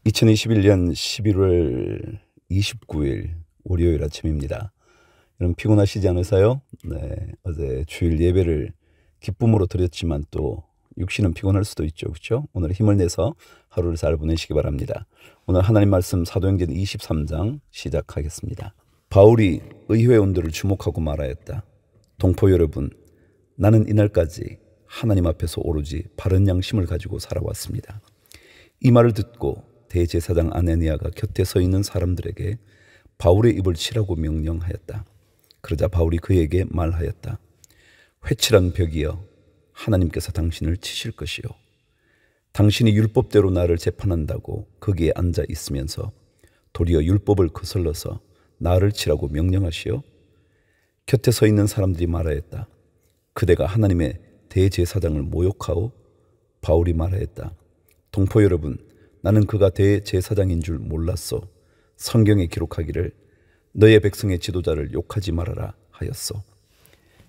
2021년 11월 29일 월요일 아침입니다. 여러분 피곤하시지 않으세요? 네, 어제 주일 예배를 기쁨으로 드렸지만 또 육신은 피곤할 수도 있죠. 그렇죠? 오늘 힘을 내서 하루를 잘 보내시기 바랍니다. 오늘 하나님 말씀 사도행전 23장 시작하겠습니다. 바울이 의회 온도를 주목하고 말하였다. 동포 여러분, 나는 이날까지 하나님 앞에서 오로지 바른 양심을 가지고 살아왔습니다. 이 말을 듣고 대제사장 아나니아가 곁에 서 있는 사람들에게 바울의 입을 치라고 명령하였다. 그러자 바울이 그에게 말하였다. 회칠한 벽이여, 하나님께서 당신을 치실 것이요. 당신이 율법대로 나를 재판한다고 거기에 앉아 있으면서 도리어 율법을 거슬러서 나를 치라고 명령하시오. 곁에 서 있는 사람들이 말하였다. 그대가 하나님의 대제사장을 모욕하오. 바울이 말하였다. 동포 여러분, 나는 그가 대제사장인 줄 몰랐소. 성경에 기록하기를 너의 백성의 지도자를 욕하지 말아라 하였소.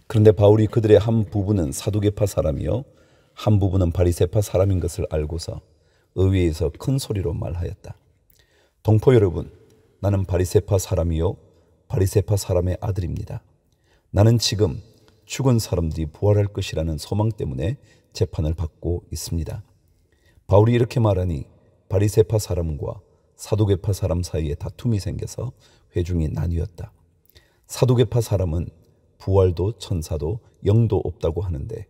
그런데 바울이 그들의 한 부분은 사두개파 사람이요 한 부분은 바리새파 사람인 것을 알고서 의회에서 큰 소리로 말하였다. 동포 여러분, 나는 바리새파 사람이요 바리새파 사람의 아들입니다. 나는 지금 죽은 사람들이 부활할 것이라는 소망 때문에 재판을 받고 있습니다. 바울이 이렇게 말하니 바리새파 사람과 사두개파 사람 사이에 다툼이 생겨서 회중이 나뉘었다. 사두개파 사람은 부활도 천사도 영도 없다고 하는데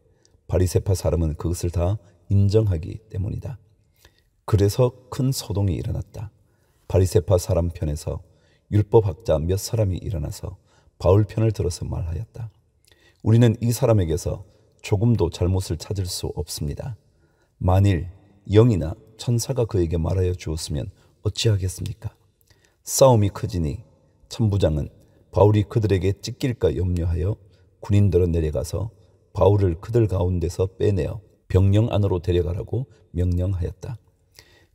바리새파 사람은 그것을 다 인정하기 때문이다. 그래서 큰 소동이 일어났다. 바리새파 사람 편에서 율법학자 몇 사람이 일어나서 바울 편을 들어서 말하였다. 우리는 이 사람에게서 조금도 잘못을 찾을 수 없습니다. 만일 영이나 천사가 그에게 말하여 주었으면 어찌하겠습니까? 싸움이 커지니 천부장은 바울이 그들에게 찢길까 염려하여 군인들은 내려가서 바울을 그들 가운데서 빼내어 병영 안으로 데려가라고 명령하였다.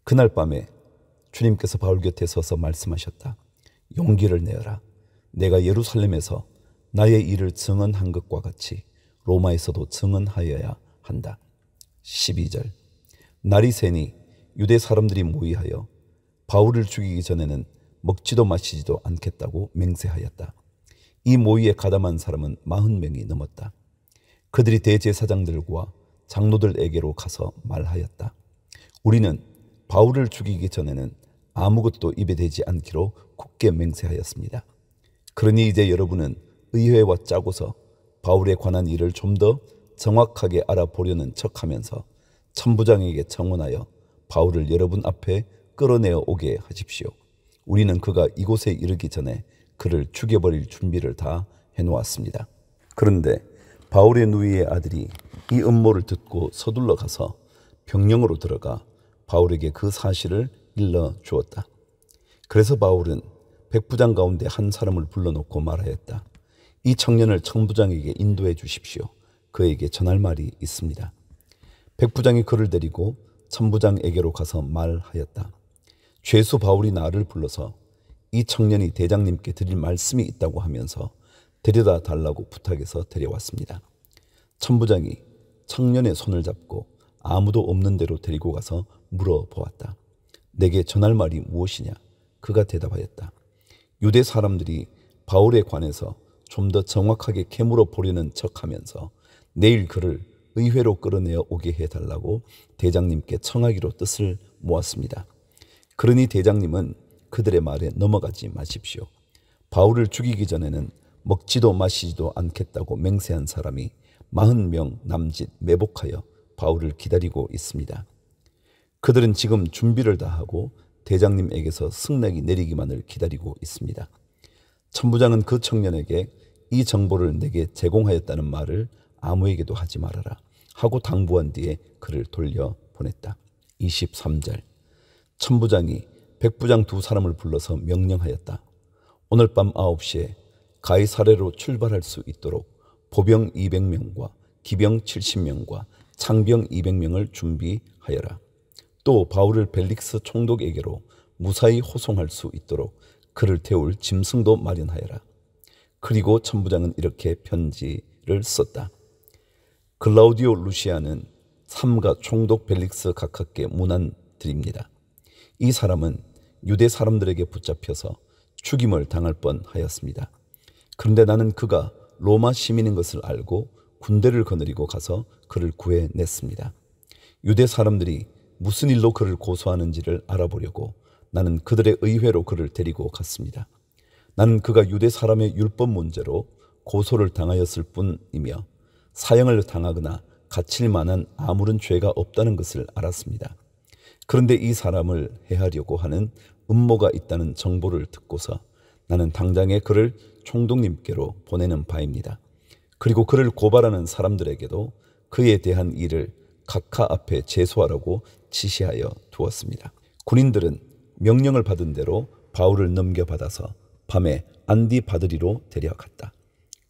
그날 밤에 주님께서 바울 곁에 서서 말씀하셨다. 용기를 내어라. 내가 예루살렘에서 나의 일을 증언한 것과 같이 로마에서도 증언하여야 한다. 12절. 날이 새니 유대 사람들이 모이하여 바울을 죽이기 전에는 먹지도 마시지도 않겠다고 맹세하였다. 이 모의에 가담한 사람은 40명이 넘었다. 그들이 대제사장들과 장로들에게로 가서 말하였다. 우리는 바울을 죽이기 전에는 아무것도 입에 대지 않기로 굳게 맹세하였습니다. 그러니 이제 여러분은 의회와 짜고서 바울에 관한 일을 좀 더 정확하게 알아보려는 척하면서 천부장에게 청원하여 바울을 여러분 앞에 끌어내어 오게 하십시오. 우리는 그가 이곳에 이르기 전에 그를 죽여버릴 준비를 다 해놓았습니다. 그런데 바울의 누이의 아들이 이 음모를 듣고 서둘러 가서 병영으로 들어가 바울에게 그 사실을 일러 주었다. 그래서 바울은 백부장 가운데 한 사람을 불러놓고 말하였다. 이 청년을 천부장에게 인도해 주십시오. 그에게 전할 말이 있습니다. 백부장이 그를 데리고 천부장에게로 가서 말하였다. 죄수 바울이 나를 불러서 이 청년이 대장님께 드릴 말씀이 있다고 하면서 데려다 달라고 부탁해서 데려왔습니다. 천부장이 청년의 손을 잡고 아무도 없는 데로 데리고 가서 물어보았다. 내게 전할 말이 무엇이냐? 그가 대답하였다. 유대 사람들이 바울에 관해서 좀 더 정확하게 캐물어 보려는 척하면서 내일 그를 의회로 끌어내어 오게 해달라고 대장님께 청하기로 뜻을 모았습니다. 그러니 대장님은 그들의 말에 넘어가지 마십시오. 바울을 죽이기 전에는 먹지도 마시지도 않겠다고 맹세한 사람이 40명 남짓 매복하여 바울을 기다리고 있습니다. 그들은 지금 준비를 다 하고 대장님에게서 승낙이 내리기만을 기다리고 있습니다. 천부장은 그 청년에게 이 정보를 내게 제공하였다는 말을 아무에게도 하지 말아라 하고 당부한 뒤에 그를 돌려보냈다. 23절. 천부장이 백부장 두 사람을 불러서 명령하였다. 오늘 밤 9시에 가이사랴로 출발할 수 있도록 보병 200명과 기병 70명과 창병 200명을 준비하여라. 또 바울을 벨릭스 총독에게로 무사히 호송할 수 있도록 그를 태울 짐승도 마련하여라. 그리고 천부장은 이렇게 편지를 썼다. 글라우디오 루시아는 삼가 총독 벨릭스 각하께 문안 드립니다. 이 사람은 유대 사람들에게 붙잡혀서 죽임을 당할 뻔하였습니다. 그런데 나는 그가 로마 시민인 것을 알고 군대를 거느리고 가서 그를 구해냈습니다. 유대 사람들이 무슨 일로 그를 고소하는지를 알아보려고 나는 그들의 의회로 그를 데리고 갔습니다. 나는 그가 유대 사람의 율법 문제로 고소를 당하였을 뿐이며 사형을 당하거나 갇힐 만한 아무런 죄가 없다는 것을 알았습니다. 그런데 이 사람을 해하려고 하는 음모가 있다는 정보를 듣고서 나는 당장에 그를 총독님께로 보내는 바입니다. 그리고 그를 고발하는 사람들에게도 그에 대한 일을 각하 앞에 제소하라고 지시하여 두었습니다. 군인들은 명령을 받은 대로 바울을 넘겨받아서 밤에 안디바드리로 데려갔다.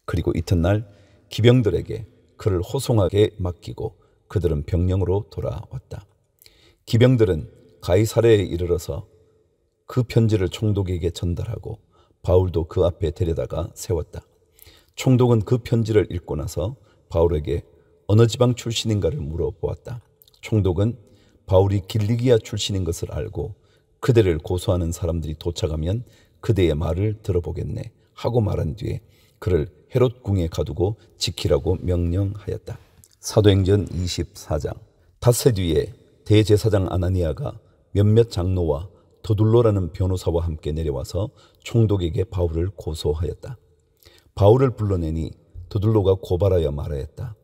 그리고 이튿날 기병들에게 그를 호송하게 맡기고 그들은 병영으로 돌아왔다. 기병들은 가이사랴에 이르러서 그 편지를 총독에게 전달하고 바울도 그 앞에 데려다가 세웠다. 총독은 그 편지를 읽고 나서 바울에게 어느 지방 출신인가를 물어보았다. 총독은 바울이 길리기아 출신인 것을 알고 그대를 고소하는 사람들이 도착하면 그대의 말을 들어보겠네 하고 말한 뒤에 그를 헤롯 궁에 가두고 지키라고 명령하였다. 사도행전 24장. 닷새 뒤에 대제사장 아나니아가 몇몇 장로와 더둘로라는 변호사와 함께 내려와서 총독에게 바울을 고소하였다. 바울을 불러내니 더둘로가 고발하여 말하였다.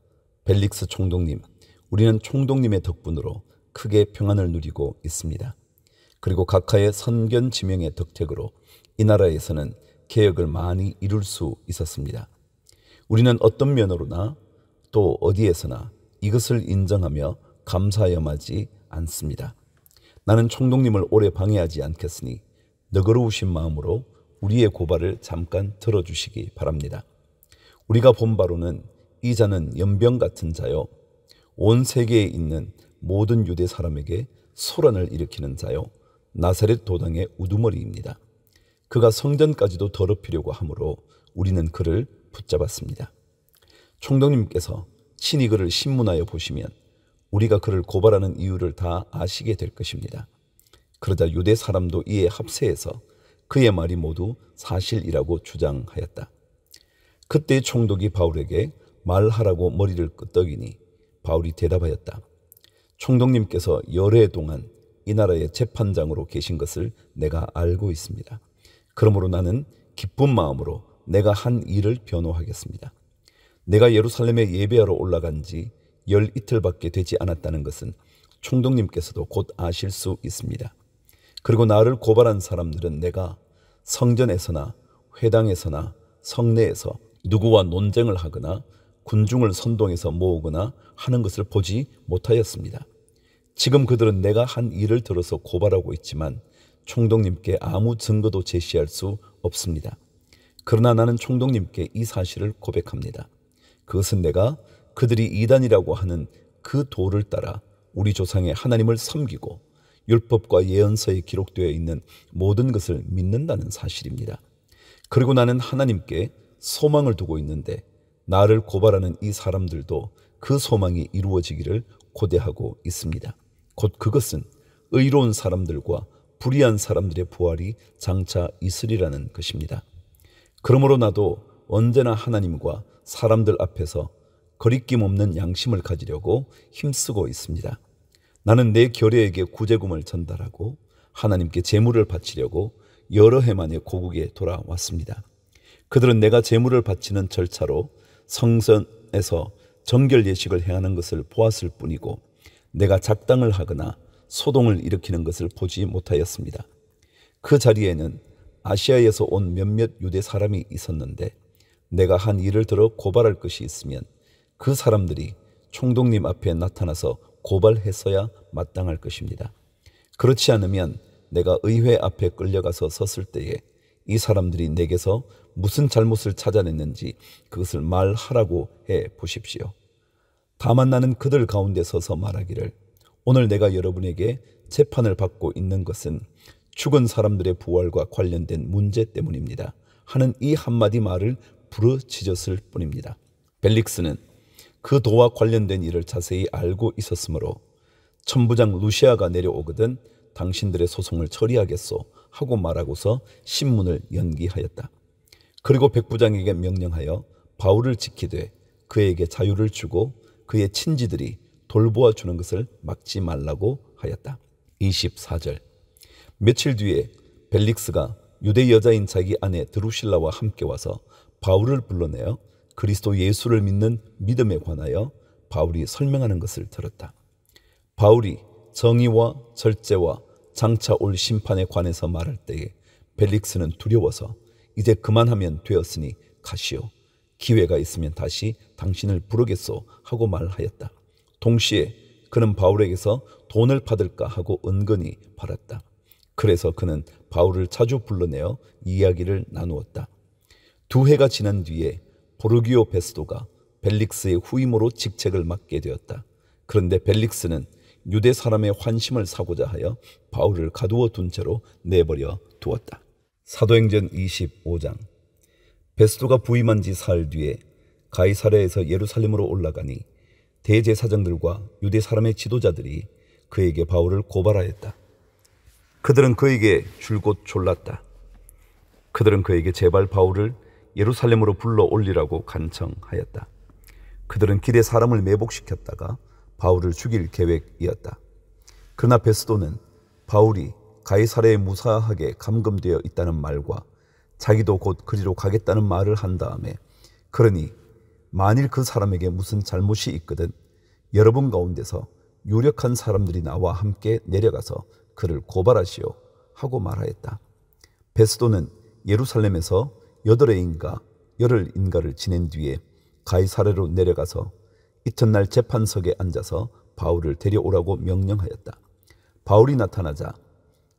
벨릭스 총독님, 우리는 총독님의 덕분으로 크게 평안을 누리고 있습니다. 그리고 각하의 선견 지명의 덕택으로 이 나라에서는 개혁을 많이 이룰 수 있었습니다. 우리는 어떤 면으로나 또 어디에서나 이것을 인정하며 감사하여마지 않습니다. 나는 총독님을 오래 방해하지 않겠으니 너그러우신 마음으로 우리의 고발을 잠깐 들어주시기 바랍니다. 우리가 본 바로는 이 자는 연병 같은 자요, 온 세계에 있는 모든 유대 사람에게 소란을 일으키는 자요, 나사렛 도당의 우두머리입니다. 그가 성전까지도 더럽히려고 하므로 우리는 그를 붙잡았습니다. 총독님께서 친히 그를 신문하여 보시면 우리가 그를 고발하는 이유를 다 아시게 될 것입니다. 그러자 유대 사람도 이에 합세해서 그의 말이 모두 사실이라고 주장하였다. 그때 총독이 바울에게 말하라고 머리를 끄덕이니 바울이 대답하였다. 총독님께서 열해 동안 이 나라의 재판장으로 계신 것을 내가 알고 있습니다. 그러므로 나는 기쁜 마음으로 내가 한 일을 변호하겠습니다. 내가 예루살렘에 예배하러 올라간 지 열 이틀밖에 되지 않았다는 것은 총독님께서도 곧 아실 수 있습니다. 그리고 나를 고발한 사람들은 내가 성전에서나 회당에서나 성내에서 누구와 논쟁을 하거나 군중을 선동해서 모으거나 하는 것을 보지 못하였습니다. 지금 그들은 내가 한 일을 들어서 고발하고 있지만 총독님께 아무 증거도 제시할 수 없습니다. 그러나 나는 총독님께 이 사실을 고백합니다. 그것은 내가 그들이 이단이라고 하는 그 도를 따라 우리 조상의 하나님을 섬기고 율법과 예언서에 기록되어 있는 모든 것을 믿는다는 사실입니다. 그리고 나는 하나님께 소망을 두고 있는데 나를 고발하는 이 사람들도 그 소망이 이루어지기를 고대하고 있습니다. 곧 그것은 의로운 사람들과 불의한 사람들의 부활이 장차 있으리라는 것입니다. 그러므로 나도 언제나 하나님과 사람들 앞에서 거리낌 없는 양심을 가지려고 힘쓰고 있습니다. 나는 내 결여에게 구제금을 전달하고 하나님께 제물을 바치려고 여러 해 만에 고국에 돌아왔습니다. 그들은 내가 제물을 바치는 절차로 성전에서 정결 예식을 행하는 것을 보았을 뿐이고 내가 작당을 하거나 소동을 일으키는 것을 보지 못하였습니다. 그 자리에는 아시아에서 온 몇몇 유대 사람이 있었는데 내가 한 일을 들어 고발할 것이 있으면 그 사람들이 총독님 앞에 나타나서 고발했어야 마땅할 것입니다. 그렇지 않으면 내가 의회 앞에 끌려가서 섰을 때에 이 사람들이 내게서 무슨 잘못을 찾아냈는지 그것을 말하라고 해 보십시오. 다만 나는 그들 가운데 서서 말하기를 오늘 내가 여러분에게 재판을 받고 있는 것은 죽은 사람들의 부활과 관련된 문제 때문입니다 하는 이 한마디 말을 부르짖었을 뿐입니다. 벨릭스는 그 도와 관련된 일을 자세히 알고 있었으므로 천부장 루시아가 내려오거든 당신들의 소송을 처리하겠소 하고 말하고서 신문을 연기하였다. 그리고 백부장에게 명령하여 바울을 지키되 그에게 자유를 주고 그의 친지들이 돌보아 주는 것을 막지 말라고 하였다. 24절. 며칠 뒤에 벨릭스가 유대 여자인 자기 아내 드루실라와 함께 와서 바울을 불러내어 그리스도 예수를 믿는 믿음에 관하여 바울이 설명하는 것을 들었다. 바울이 정의와 절제와 장차 올 심판에 관해서 말할 때에 벨릭스는 두려워서 이제 그만하면 되었으니 가시오. 기회가 있으면 다시 당신을 부르겠소 하고 말하였다. 동시에 그는 바울에게서 돈을 받을까 하고 은근히 바랐다. 그래서 그는 바울을 자주 불러내어 이야기를 나누었다. 2해가 지난 뒤에 보르기오 베스도가 벨릭스의 후임으로 직책을 맡게 되었다. 그런데 벨릭스는 유대 사람의 환심을 사고자 하여 바울을 가두어 둔 채로 내버려 두었다. 사도행전 25장. 베스도가 부임한 지 사흘 뒤에 가이사랴에서 예루살렘으로 올라가니 대제사장들과 유대 사람의 지도자들이 그에게 바울을 고발하였다. 그들은 그에게 줄곧 졸랐다. 그들은 그에게 제발 바울을 예루살렘으로 불러 올리라고 간청하였다. 그들은 길에 사람을 매복시켰다가 바울을 죽일 계획이었다. 그러나 베스도는 바울이 가이사랴에 무사하게 감금되어 있다는 말과 자기도 곧 그리로 가겠다는 말을 한 다음에 그러니 만일 그 사람에게 무슨 잘못이 있거든 여러분 가운데서 유력한 사람들이 나와 함께 내려가서 그를 고발하시오 하고 말하였다. 베스도는 예루살렘에서 8일인가를 지낸 뒤에 가이사랴로 내려가서 이튿날 재판석에 앉아서 바울을 데려오라고 명령하였다. 바울이 나타나자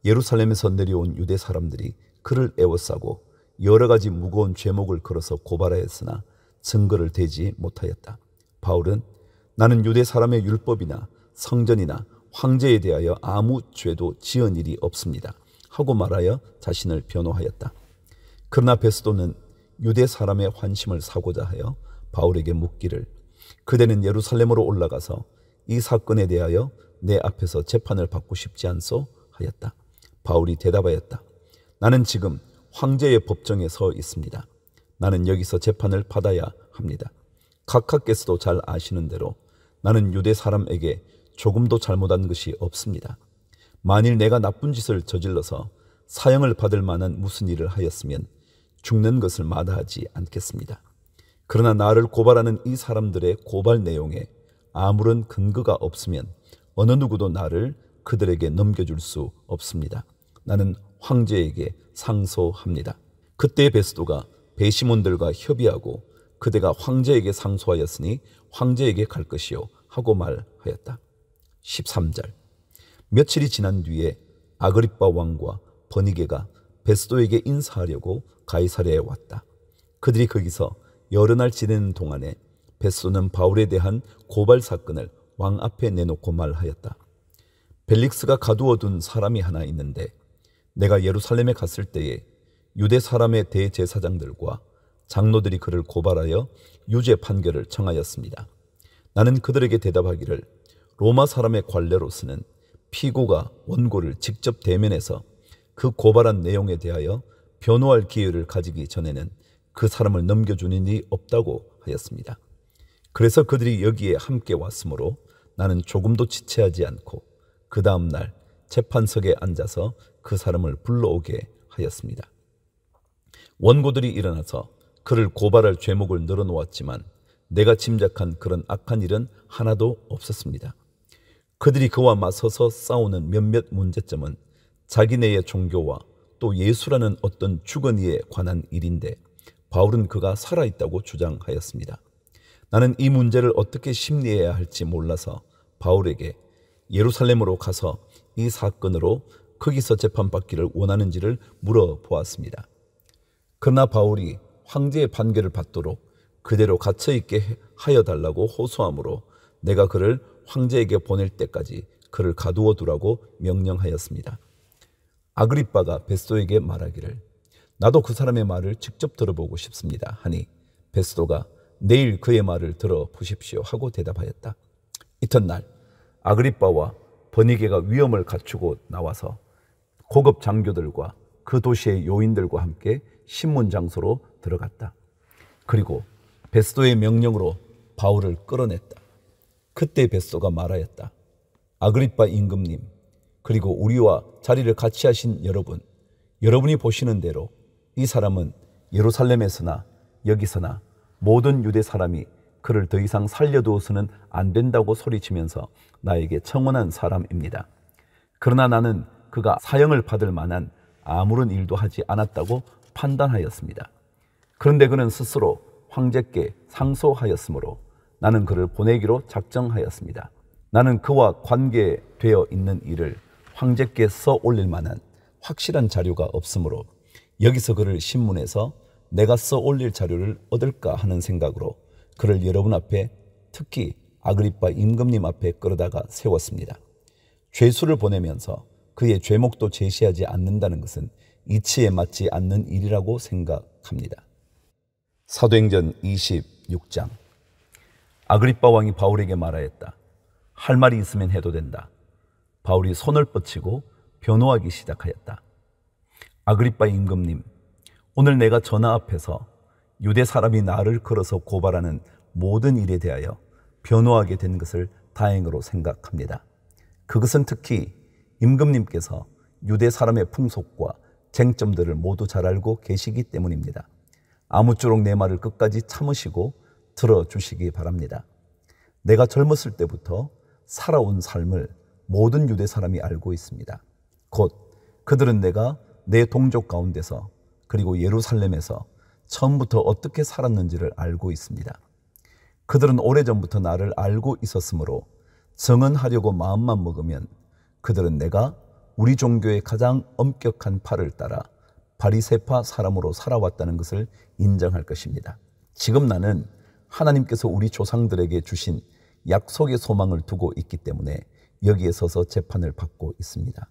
예루살렘에서 내려온 유대 사람들이 그를 에워싸고 여러 가지 무거운 죄목을 걸어서 고발하였으나 증거를 대지 못하였다. 바울은 나는 유대 사람의 율법이나 성전이나 황제에 대하여 아무 죄도 지은 일이 없습니다 하고 말하여 자신을 변호하였다. 그러나 베스도는 유대 사람의 환심을 사고자 하여 바울에게 묻기를 그대는 예루살렘으로 올라가서 이 사건에 대하여 내 앞에서 재판을 받고 싶지 않소 하였다. 바울이 대답하였다. 나는 지금 황제의 법정에 서 있습니다. 나는 여기서 재판을 받아야 합니다. 각하께서도 잘 아시는 대로 나는 유대 사람에게 조금도 잘못한 것이 없습니다. 만일 내가 나쁜 짓을 저질러서 사형을 받을 만한 무슨 일을 하였으면 죽는 것을 마다하지 않겠습니다. 그러나 나를 고발하는 이 사람들의 고발 내용에 아무런 근거가 없으면 어느 누구도 나를 그들에게 넘겨줄 수 없습니다. 나는 황제에게 상소합니다. 그때 베스도가 배심원들과 협의하고 그대가 황제에게 상소하였으니 황제에게 갈 것이요 하고 말하였다. 13절. 며칠이 지난 뒤에 아그리빠 왕과 버니게가 베스도에게 인사하려고 가이사랴에 왔다. 그들이 거기서 여러 날 지내는 동안에 베스도는 바울에 대한 고발 사건을 왕 앞에 내놓고 말하였다. 벨릭스가 가두어둔 사람이 하나 있는데 내가 예루살렘에 갔을 때에 유대 사람의 대제사장들과 장로들이 그를 고발하여 유죄 판결을 청하였습니다. 나는 그들에게 대답하기를 로마 사람의 관례로서는 피고가 원고를 직접 대면해서 그 고발한 내용에 대하여 변호할 기회를 가지기 전에는 그 사람을 넘겨주는 일이 없다고 하였습니다. 그래서 그들이 여기에 함께 왔으므로 나는 조금도 지체하지 않고 그 다음 날 재판석에 앉아서 그 사람을 불러오게 하였습니다. 원고들이 일어나서 그를 고발할 죄목을 늘어놓았지만 내가 짐작한 그런 악한 일은 하나도 없었습니다. 그들이 그와 맞서서 싸우는 몇몇 문제점은 자기네의 종교와 또 예수라는 어떤 죽은 이에 관한 일인데 바울은 그가 살아있다고 주장하였습니다. 나는 이 문제를 어떻게 심리해야 할지 몰라서 바울에게 예루살렘으로 가서 이 사건으로 거기서 재판받기를 원하는지를 물어보았습니다. 그러나 바울이 황제의 판결을 받도록 그대로 갇혀있게 하여 달라고 호소하므로 내가 그를 황제에게 보낼 때까지 그를 가두어 두라고 명령하였습니다. 아그리빠가 베스도에게 말하기를 나도 그 사람의 말을 직접 들어보고 싶습니다 하니 베스도가 내일 그의 말을 들어보십시오 하고 대답하였다. 이튿날 아그리빠와 버니게가 위엄을 갖추고 나와서 고급 장교들과 그 도시의 요인들과 함께 신문 장소로 들어갔다. 그리고 베스도의 명령으로 바울을 끌어냈다. 그때 베스도가 말하였다. 아그리빠 임금님, 그리고 우리와 자리를 같이 하신 여러분, 여러분이 보시는 대로 이 사람은 예루살렘에서나 여기서나 모든 유대 사람이 그를 더 이상 살려두어서는 안 된다고 소리치면서 나에게 청원한 사람입니다. 그러나 나는 그가 사형을 받을 만한 아무런 일도 하지 않았다고 판단하였습니다. 그런데 그는 스스로 황제께 상소하였으므로 나는 그를 보내기로 작정하였습니다. 나는 그와 관계되어 있는 일을 황제께 써 올릴 만한 확실한 자료가 없으므로 여기서 그를 신문에서 내가 써 올릴 자료를 얻을까 하는 생각으로 그를 여러분 앞에, 특히 아그리빠 임금님 앞에 끌어다가 세웠습니다. 죄수를 보내면서 그의 죄목도 제시하지 않는다는 것은 이치에 맞지 않는 일이라고 생각합니다. 사도행전 26장. 아그리빠 왕이 바울에게 말하였다. 할 말이 있으면 해도 된다. 바울이 손을 뻗치고 변호하기 시작하였다. 아그리빠 임금님, 오늘 내가 전하 앞에서 유대 사람이 나를 걸어서 고발하는 모든 일에 대하여 변호하게 된 것을 다행으로 생각합니다. 그것은 특히 임금님께서 유대 사람의 풍속과 쟁점들을 모두 잘 알고 계시기 때문입니다. 아무쪼록 내 말을 끝까지 참으시고 들어주시기 바랍니다. 내가 젊었을 때부터 살아온 삶을 모든 유대 사람이 알고 있습니다. 곧 그들은 내가 내 동족 가운데서 그리고 예루살렘에서 처음부터 어떻게 살았는지를 알고 있습니다. 그들은 오래전부터 나를 알고 있었으므로 정언하려고 마음만 먹으면 그들은 내가 우리 종교의 가장 엄격한 팔을 따라 바리새파 사람으로 살아왔다는 것을 인정할 것입니다. 지금 나는 하나님께서 우리 조상들에게 주신 약속의 소망을 두고 있기 때문에 여기에 서서 재판을 받고 있습니다.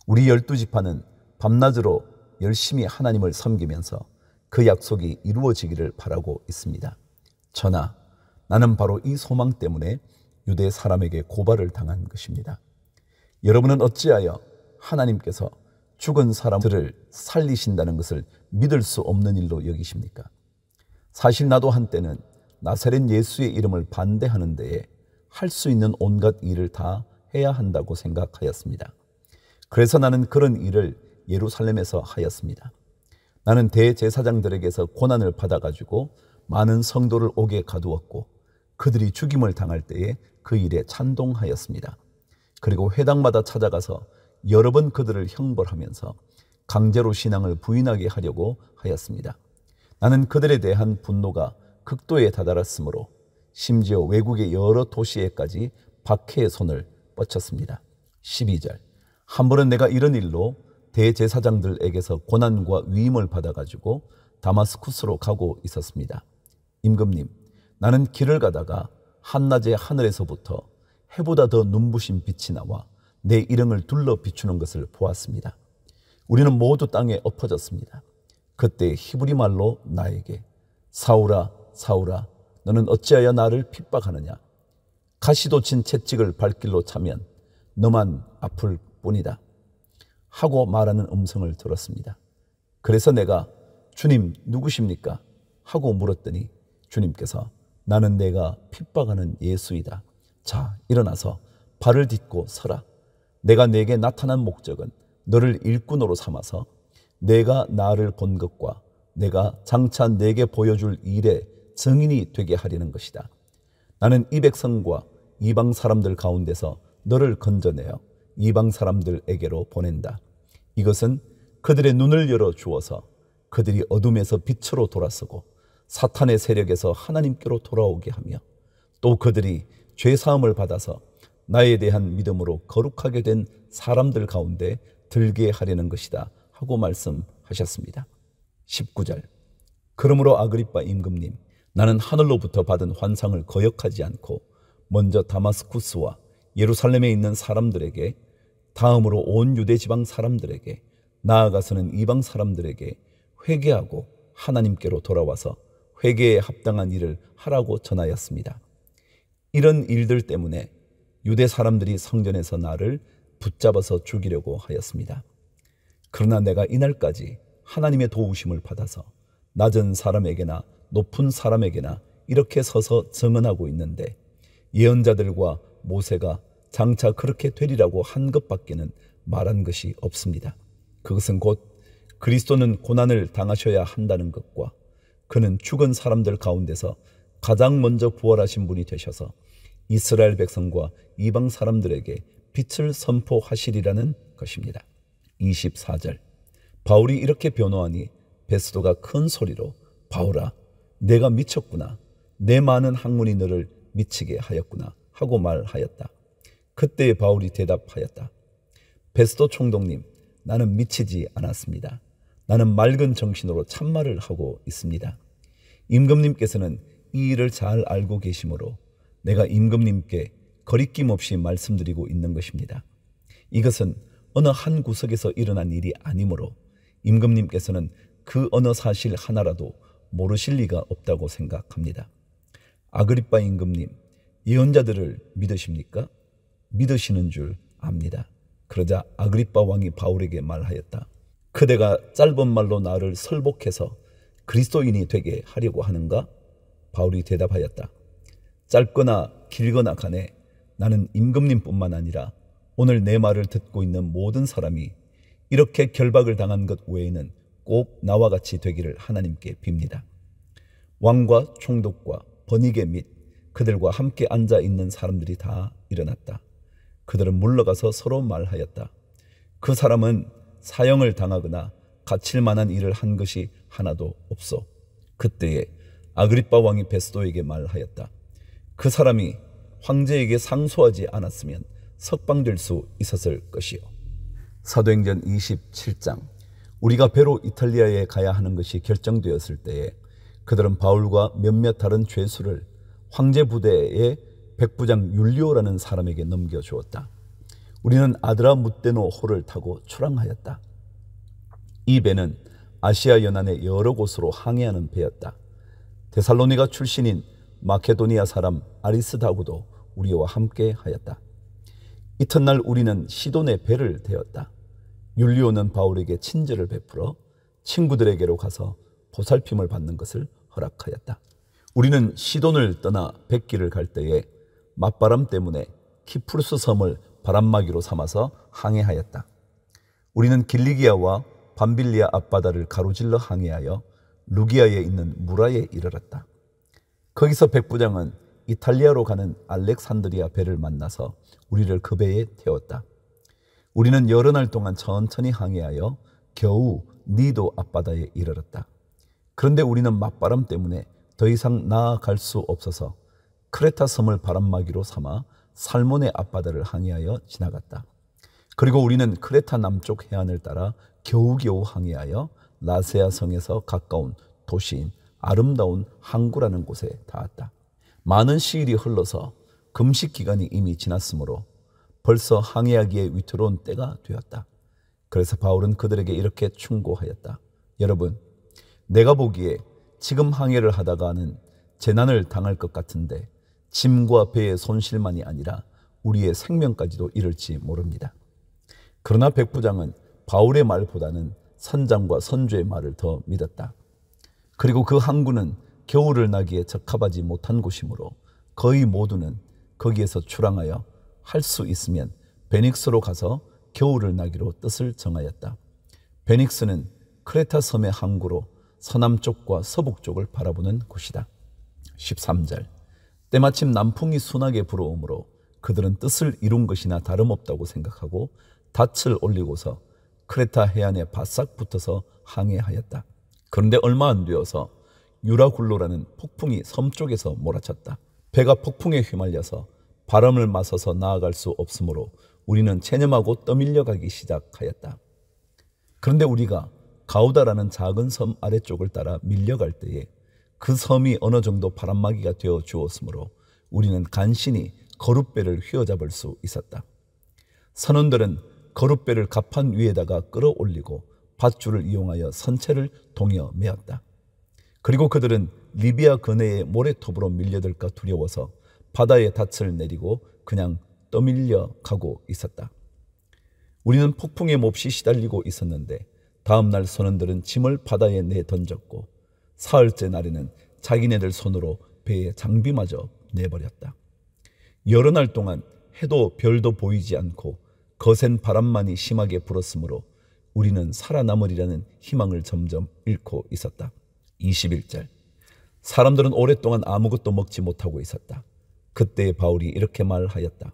우리 12지파는 밤낮으로 열심히 하나님을 섬기면서 그 약속이 이루어지기를 바라고 있습니다. 전하, 나는 바로 이 소망 때문에 유대 사람에게 고발을 당한 것입니다. 여러분은 어찌하여 하나님께서 죽은 사람들을 살리신다는 것을 믿을 수 없는 일로 여기십니까? 사실 나도 한때는 나사렛 예수의 이름을 반대하는 데에 할 수 있는 온갖 일을 다 해야 한다고 생각하였습니다. 그래서 나는 그런 일을 예루살렘에서 하였습니다. 나는 대제사장들에게서 고난을 받아가지고 많은 성도를 옥에 가두었고 그들이 죽임을 당할 때에 그 일에 찬동하였습니다. 그리고 회당마다 찾아가서 여러 번 그들을 형벌하면서 강제로 신앙을 부인하게 하려고 하였습니다. 나는 그들에 대한 분노가 극도에 다다랐으므로 심지어 외국의 여러 도시에까지 박해의 손을 뻗쳤습니다. 12절. 한 번은 내가 이런 일로 대제사장들에게서 고난과 위임을 받아가지고 다마스쿠스로 가고 있었습니다. 임금님, 나는 길을 가다가 한낮에 하늘에서부터 해보다 더 눈부신 빛이 나와 내 일행을 둘러 비추는 것을 보았습니다. 우리는 모두 땅에 엎어졌습니다. 그때 히브리 말로 나에게 사울아, 사울아, 너는 어찌하여 나를 핍박하느냐? 가시도 친 채찍을 발길로 차면 너만 아플 뿐이다 하고 말하는 음성을 들었습니다. 그래서 내가 주님 누구십니까? 하고 물었더니 주님께서 나는 내가 핍박하는 예수이다. 자, 일어나서 발을 딛고 서라. 내가 내게 나타난 목적은 너를 일꾼으로 삼아서 내가 나를 본 것과 내가 장차 내게 보여줄 일의 증인이 되게 하려는 것이다. 나는 이 백성과 이방 사람들 가운데서 너를 건져내어 이방 사람들에게로 보낸다. 이것은 그들의 눈을 열어 주어서 그들이 어둠에서 빛으로 돌아서고 사탄의 세력에서 하나님께로 돌아오게 하며 또 그들이 죄사함을 받아서 나에 대한 믿음으로 거룩하게 된 사람들 가운데 들게 하려는 것이다 하고 말씀하셨습니다. 19절. 그러므로 아그리빠 임금님, 나는 하늘로부터 받은 환상을 거역하지 않고 먼저 다마스쿠스와 예루살렘에 있는 사람들에게, 다음으로 온 유대 지방 사람들에게, 나아가서는 이방 사람들에게 회개하고 하나님께로 돌아와서 회개에 합당한 일을 하라고 전하였습니다. 이런 일들 때문에 유대 사람들이 성전에서 나를 붙잡아서 죽이려고 하였습니다. 그러나 내가 이날까지 하나님의 도우심을 받아서 낮은 사람에게나 높은 사람에게나 이렇게 서서 증언하고 있는데, 예언자들과 모세가 장차 그렇게 되리라고 한 것밖에는 말한 것이 없습니다. 그것은 곧 그리스도는 고난을 당하셔야 한다는 것과 그는 죽은 사람들 가운데서 가장 먼저 부활하신 분이 되셔서 이스라엘 백성과 이방 사람들에게 빛을 선포하시리라는 것입니다. 24절, 바울이 이렇게 변호하니 베스도가 큰 소리로 바울아, 내가 미쳤구나. 내 많은 학문이 너를 미치게 하였구나 하고 말하였다. 그때 바울이 대답하였다. 베스도 총독님, 나는 미치지 않았습니다. 나는 맑은 정신으로 참말을 하고 있습니다. 임금님께서는 이 일을 잘 알고 계시므로 내가 임금님께 거리낌 없이 말씀드리고 있는 것입니다. 이것은 어느 한 구석에서 일어난 일이 아니므로 임금님께서는 그 어느 사실 하나라도 모르실 리가 없다고 생각합니다. 아그리빠 임금님, 예언자들을 믿으십니까? 믿으시는 줄 압니다. 그러자 아그리빠 왕이 바울에게 말하였다. 그대가 짧은 말로 나를 설복해서 그리스도인이 되게 하려고 하는가? 바울이 대답하였다. 짧거나 길거나 간에 나는 임금님뿐만 아니라 오늘 내 말을 듣고 있는 모든 사람이 이렇게 결박을 당한 것 외에는 꼭 나와 같이 되기를 하나님께 빕니다. 왕과 총독과 번이게 및 그들과 함께 앉아 있는 사람들이 다 일어났다. 그들은 물러가서 서로 말하였다. 그 사람은 사형을 당하거나 갇힐 만한 일을 한 것이 하나도 없어. 그때에 아그리빠 왕이 베스도에게 말하였다. 그 사람이 황제에게 상소하지 않았으면 석방될 수 있었을 것이요. 사도행전 27장, 우리가 배로 이탈리아에 가야 하는 것이 결정되었을 때에 그들은 바울과 몇몇 다른 죄수를 황제 부대의 백부장 율리오라는 사람에게 넘겨주었다. 우리는 아드라무테노 호를 타고 출항하였다. 이 배는 아시아 연안의 여러 곳으로 항해하는 배였다. 데살로니가 출신인 마케도니아 사람 아리스다고도 우리와 함께 하였다. 이튿날 우리는 시돈의 배를 대었다. 율리오는 바울에게 친절을 베풀어 친구들에게로 가서 보살핌을 받는 것을 허락하였다. 우리는 시돈을 떠나 백기를 갈 때에 맞바람 때문에 키프루스 섬을 바람막이로 삼아서 항해하였다. 우리는 길리기아와 밤빌리아 앞바다를 가로질러 항해하여 루기아에 있는 무라에 이르렀다. 거기서 백부장은 이탈리아로 가는 알렉산드리아 배를 만나서 우리를 그 배에 태웠다. 우리는 여러 날 동안 천천히 항해하여 겨우 니도 앞바다에 이르렀다. 그런데 우리는 맞바람 때문에 더 이상 나아갈 수 없어서 크레타 섬을 바람막이로 삼아 살몬의 앞바다를 항해하여 지나갔다. 그리고 우리는 크레타 남쪽 해안을 따라 겨우겨우 항해하여 라세아 성에서 가까운 도시인 아름다운 항구라는 곳에 닿았다. 많은 시일이 흘러서 금식 기간이 이미 지났으므로 벌써 항해하기에 위태로운 때가 되었다. 그래서 바울은 그들에게 이렇게 충고하였다. 여러분, 내가 보기에 지금 항해를 하다가는 재난을 당할 것 같은데 짐과 배의 손실만이 아니라 우리의 생명까지도 이를지 모릅니다. 그러나 백부장은 바울의 말보다는 선장과 선주의 말을 더 믿었다. 그리고 그 항구는 겨울을 나기에 적합하지 못한 곳이므로 거의 모두는 거기에서 출항하여 할 수 있으면 베닉스로 가서 겨울을 나기로 뜻을 정하였다. 베닉스는 크레타 섬의 항구로 서남쪽과 서북쪽을 바라보는 곳이다. 13절, 때마침 남풍이 순하게 불어오므로 그들은 뜻을 이룬 것이나 다름없다고 생각하고 닻을 올리고서 크레타 해안에 바싹 붙어서 항해하였다. 그런데 얼마 안 되어서 유라굴로라는 폭풍이 섬 쪽에서 몰아쳤다. 배가 폭풍에 휘말려서 바람을 맞서서 나아갈 수 없으므로 우리는 체념하고 떠밀려가기 시작하였다. 그런데 우리가 가우다라는 작은 섬 아래쪽을 따라 밀려갈 때에 그 섬이 어느 정도 바람막이가 되어 주었으므로 우리는 간신히 거룻배를 휘어잡을 수 있었다. 선원들은 거룻배를 갑판 위에다가 끌어올리고 밧줄을 이용하여 선체를 동여 메었다. 그리고 그들은 리비아 근해의 모래톱으로 밀려들까 두려워서 바다에 닻을 내리고 그냥 떠밀려 가고 있었다. 우리는 폭풍에 몹시 시달리고 있었는데 다음 날 선원들은 짐을 바다에 내던졌고 사흘째 날에는 자기네들 손으로 배에 장비마저 내버렸다. 여러 날 동안 해도 별도 보이지 않고 거센 바람만이 심하게 불었으므로 우리는 살아남으리라는 희망을 점점 잃고 있었다. 21절. 사람들은 오랫동안 아무것도 먹지 못하고 있었다. 그때 바울이 이렇게 말하였다.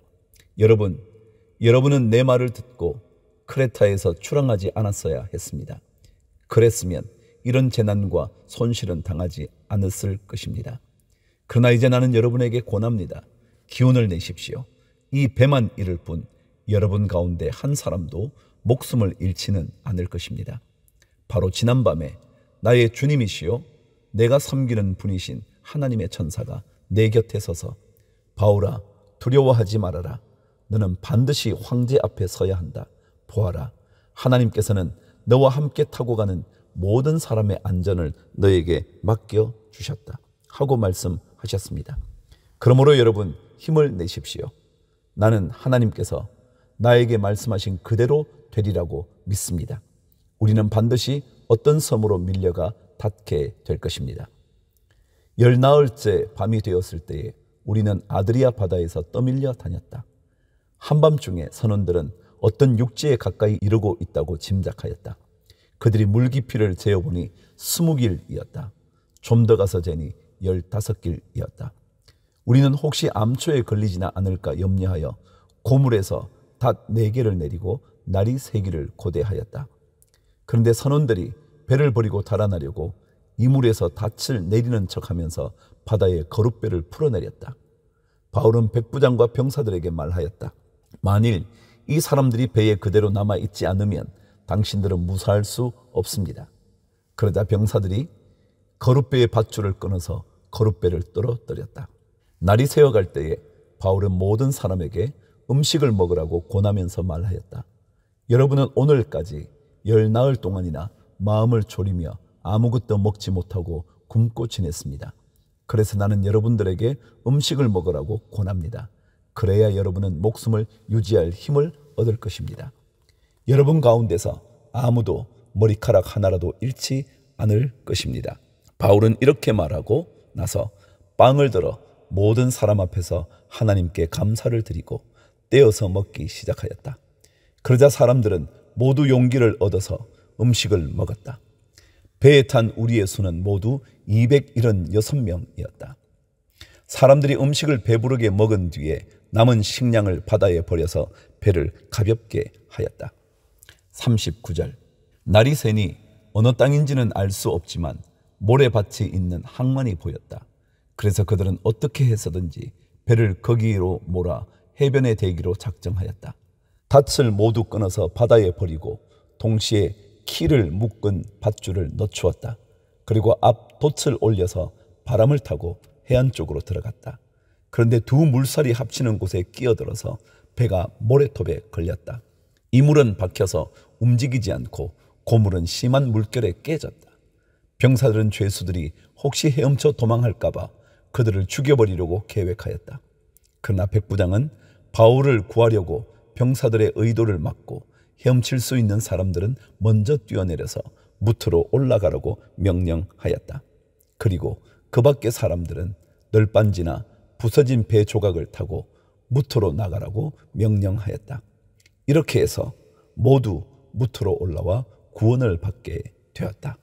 여러분은 내 말을 듣고 크레타에서 출항하지 않았어야 했습니다. 그랬으면 이런 재난과 손실은 당하지 않았을 것입니다. 그러나 이제 나는 여러분에게 권합니다. 기운을 내십시오. 이 배만 잃을 뿐 여러분 가운데 한 사람도 목숨을 잃지는 않을 것입니다. 바로 지난밤에 나의 주님이시요 내가 섬기는 분이신 하나님의 천사가 내 곁에 서서 바울아 두려워하지 말아라. 너는 반드시 황제 앞에 서야 한다. 보아라. 하나님께서는 너와 함께 타고 가는 모든 사람의 안전을 너에게 맡겨주셨다. 하고 말씀하셨습니다. 그러므로 여러분 힘을 내십시오. 나는 하나님께서 나에게 말씀하신 그대로 되리라고 믿습니다. 우리는 반드시 어떤 섬으로 밀려가 닿게 될 것입니다. 10나흘째 밤이 되었을 때에 우리는 아드리아 바다에서 떠밀려 다녔다. 한밤중에 선원들은 어떤 육지에 가까이 이르고 있다고 짐작하였다. 그들이 물 깊이를 재어보니 20길이었다. 좀 더 가서 재니 15길이었다. 우리는 혹시 암초에 걸리지나 않을까 염려하여 고물에서 닷 4개를 내리고 나리 3개를 고대하였다. 그런데 선원들이 배를 버리고 달아나려고 이물에서 닻을 내리는 척하면서 바다에 거룻배를 풀어내렸다. 바울은 백부장과 병사들에게 말하였다. 만일 이 사람들이 배에 그대로 남아있지 않으면 당신들은 무사할 수 없습니다. 그러자 병사들이 거룻배의 밧줄을 끊어서 거룻배를 떨어뜨렸다. 날이 새어갈 때에 바울은 모든 사람에게 음식을 먹으라고 권하면서 말하였다. 여러분은 오늘까지 10나흘 동안이나 마음을 졸이며 아무것도 먹지 못하고 굶고 지냈습니다. 그래서 나는 여러분들에게 음식을 먹으라고 권합니다. 그래야 여러분은 목숨을 유지할 힘을 얻을 것입니다. 여러분 가운데서 아무도 머리카락 하나라도 잃지 않을 것입니다. 바울은 이렇게 말하고 나서 빵을 들어 모든 사람 앞에서 하나님께 감사를 드리고 떼어서 먹기 시작하였다. 그러자 사람들은 모두 용기를 얻어서 음식을 먹었다. 배에 탄 우리의 수는 모두 276명이었다. 사람들이 음식을 배부르게 먹은 뒤에 남은 식량을 바다에 버려서 배를 가볍게 하였다. 39절. 날이 새니 어느 땅인지는 알 수 없지만 모래밭이 있는 항만이 보였다. 그래서 그들은 어떻게 해서든지 배를 거기로 몰아 해변에 대기로 작정하였다. 닻을 모두 끊어서 바다에 버리고 동시에 키를 묶은 밧줄을 넣주었다. 그리고 앞 돛을 올려서 바람을 타고 해안 쪽으로 들어갔다. 그런데 두 물살이 합치는 곳에 끼어들어서 배가 모래톱에 걸렸다. 이물은 박혀서 움직이지 않고 고물은 심한 물결에 깨졌다. 병사들은 죄수들이 혹시 헤엄쳐 도망할까 봐 그들을 죽여버리려고 계획하였다. 그러나 백부장은 바울을 구하려고 병사들의 의도를 막고 헤엄칠 수 있는 사람들은 먼저 뛰어내려서 무트로 올라가라고 명령하였다. 그리고 그 밖의 사람들은 널빤지나 부서진 배 조각을 타고 무트로 나가라고 명령하였다. 이렇게 해서 모두 무트로 올라와 구원을 받게 되었다.